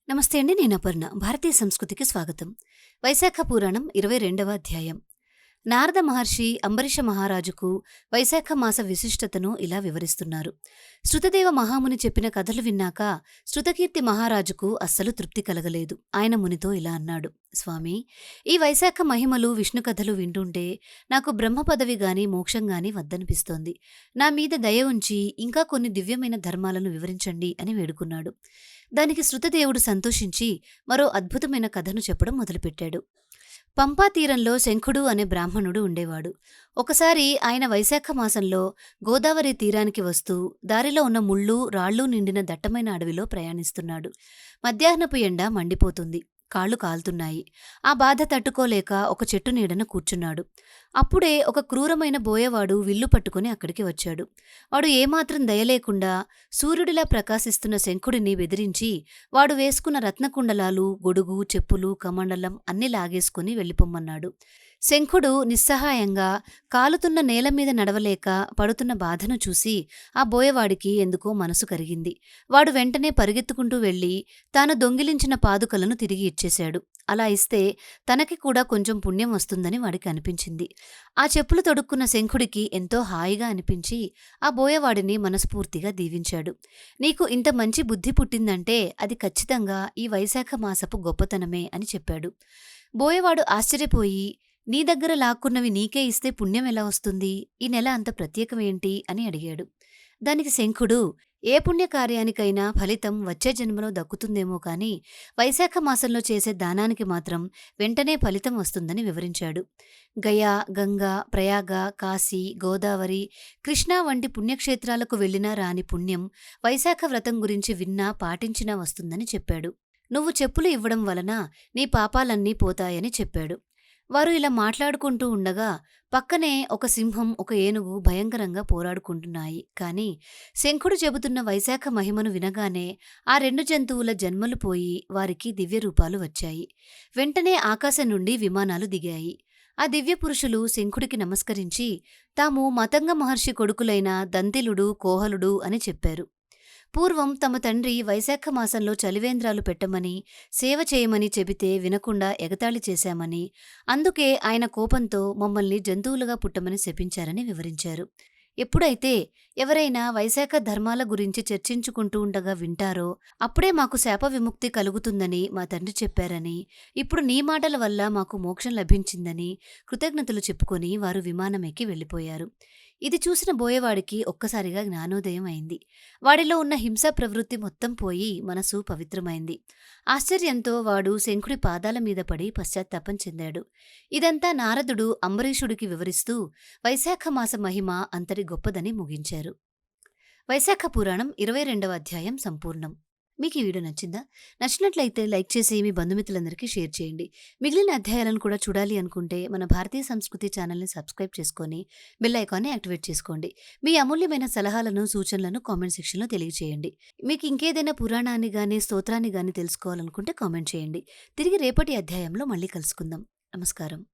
నమస్తే అండి. నేను అపర్ణ. భారతీయ సంస్కృతికి స్వాగతం. వైశాఖ పురాణం 22వ అధ్యాయం. నారద మహర్షి అంబరీష మహారాజుకు వైశాఖ మాస విశిష్టతను ఇలా వివరిస్తున్నారు. శృతదేవ మహాముని చెప్పిన కథలు విన్నాక శృతకీర్తి మహారాజుకు అస్సలు తృప్తి కలగలేదు. ఆయన మునితో ఇలా అన్నాడు: స్వామి, ఈ వైశాఖ మహిమలు విష్ణు కథలు వింటుంటే నాకు బ్రహ్మ పదవి గాని మోక్షం గాని వద్దనిపిస్తోంది. నా మీద దయ ఉంచి ఇంకా కొన్ని దివ్యమైన ధర్మాలను వివరించండి అని వేడుకున్నాడు. దానికి శృతదేవుడు సంతోషించి మరో అద్భుతమైన కథను చెప్పడం మొదలుపెట్టాడు. పంపా తీరంలో శంఖుడు అనే బ్రాహ్మణుడు ఉండేవాడు. ఒకసారి ఆయన వైశాఖ మాసంలో గోదావరి తీరానికి వస్తూ దారిలో ఉన్న ముళ్ళు రాళ్ళు నిండిన దట్టమైన అడవిలో ప్రయాణిస్తున్నాడు. మధ్యాహ్నపు ఎండ మండిపోతుంది. కాళ్లు కాలుతున్నాయి. ఆ బాధ తట్టుకోలేక ఒక చెట్టు నీడన కూర్చున్నాడు. అప్పుడే ఒక క్రూరమైన బోయవాడు విల్లు పట్టుకుని అక్కడికి వచ్చాడు. వాడు ఏమాత్రం దయలేకుండా సూర్యుడిలా ప్రకాశిస్తున్న శంఖుడిని బెదిరించి వాడు వేసుకున్న రత్నకుండలాలు, గొడుగు, చెప్పులు, కమండలం అన్నీ లాగేసుకుని వెళ్ళిపోమ్మన్నాడు. శంఖుడు నిస్సహాయంగా కాలుతున్న నేలమీద నడవలేక పడుతున్న బాధను చూసి ఆ బోయవాడికి ఎందుకో మనసు కరిగింది. వాడు వెంటనే పరిగెత్తుకుంటూ వెళ్ళి తాను దొంగిలించిన పాదుకలను తిరిగి ఇచ్చేశాడు. అలా ఇస్తే తనకి కూడా కొంచెం పుణ్యం వస్తుందని వాడికి అనిపించింది. ఆ చెప్పులు తొడుక్కున్న శంఖుడికి ఎంతో హాయిగా అనిపించి ఆ బోయవాడిని మనస్ఫూర్తిగా దీవించాడు. నీకు ఇంత మంచి బుద్ధి పుట్టిందంటే అది ఖచ్చితంగా ఈ వైశాఖ మాసపు గొప్పతనమే అని చెప్పాడు. బోయవాడు ఆశ్చర్యపోయి, నీ దగ్గర లాక్కున్నవి నీకే ఇస్తే పుణ్యం ఎలా వస్తుంది? ఈ నెల అంత ప్రత్యేకమేంటి అని అడిగాడు. దానికి శంఖుడు, ఏ పుణ్యకార్యానికైనా ఫలితం వచ్చే జన్మలో దక్కుతుందేమో కాని వైశాఖ మాసంలో చేసే దానానికి మాత్రం వెంటనే ఫలితం వస్తుందని వివరించాడు. గయా, గంగా, ప్రయాగ, కాశీ, గోదావరి, కృష్ణా వంటి పుణ్యక్షేత్రాలకు వెళ్లినా రాని పుణ్యం వైశాఖ వ్రతం గురించి విన్నా పాటించినా వస్తుందని చెప్పాడు. నువ్వు చెప్పులు ఇవ్వడం వలన నీ పాపాలన్నీ పోతాయని చెప్పాడు. వారు ఇలా మాట్లాడుకుంటూ ఉండగా పక్కనే ఒక సింహం, ఒక ఏనుగు భయంకరంగా పోరాడుకుంటున్నాయి. కాని శంఖుడు చెబుతున్న వైశాఖ మహిమను వినగానే ఆ రెండు జంతువుల జన్మలు పోయి వారికి దివ్యరూపాలు వచ్చాయి. వెంటనే ఆకాశం నుండి విమానాలు దిగాయి. ఆ దివ్య పురుషులు శంఖుడికి నమస్కరించి తాము మతంగ మహర్షి కొడుకులైన దంతిలుడు, కోహలుడు అని చెప్పారు. పూర్వం తమ తండ్రి వైశాఖ మాసంలో చలివేంద్రాలు పెట్టమని, సేవ చేయమని చెబితే వినకుండా ఎగతాళి చేశామని, అందుకే ఆయన కోపంతో మమ్మల్ని జంతువులుగా పుట్టమని శపించారని వివరించారు. ఎప్పుడైతే ఎవరైనా వైశాఖ ధర్మాల గురించి చర్చించుకుంటూ ఉండగా వింటారో అప్పుడే మాకు శాప విముక్తి కలుగుతుందని మా తండ్రి చెప్పారని, ఇప్పుడు నీ మాటల వల్ల మాకు మోక్షం లభించిందని కృతజ్ఞతలు చెప్పుకొని వారు విమానమెక్కి వెళ్ళిపోయారు. ఇది చూసిన బోయవాడికి ఒక్కసారిగా జ్ఞానోదయం అయింది. వాడిలో ఉన్న హింసా ప్రవృత్తి మొత్తం పోయి మనసు పవిత్రమైంది. ఆశ్చర్యంతో వాడు శంఖుడి పాదాల మీద పడి పశ్చాత్తాపం చెందాడు. ఇదంతా నారదుడు అంబరీషుడికి వివరిస్తూ వైశాఖ మాస మహిమ అంతటి గొప్పదని ముగించారు. వైశాఖ పురాణం 22వ అధ్యాయం సంపూర్ణం. మీకు ఈ వీడియో నచ్చిందా? నచ్చినట్లయితే లైక్ చేసి మీ బంధుమిత్రులందరికీ షేర్ చేయండి. మిగిలిన అధ్యాయాలను కూడా చూడాలి అనుకుంటే మన భారతీయ సంస్కృతి ఛానల్ని సబ్స్క్రైబ్ చేసుకొని బెల్ ఐకాన్ని యాక్టివేట్ చేసుకోండి. మీ అమూల్యమైన సలహాలను, సూచనలను కామెంట్ సెక్షన్లో తెలియజేయండి. మీకు ఇంకేదైనా పురాణాన్ని గానీ, స్తోత్రాన్ని గానీ తెలుసుకోవాలనుకుంటే కామెంట్ చేయండి. తిరిగి రేపటి అధ్యాయంలో మళ్ళీ కలుసుకుందాం. నమస్కారం.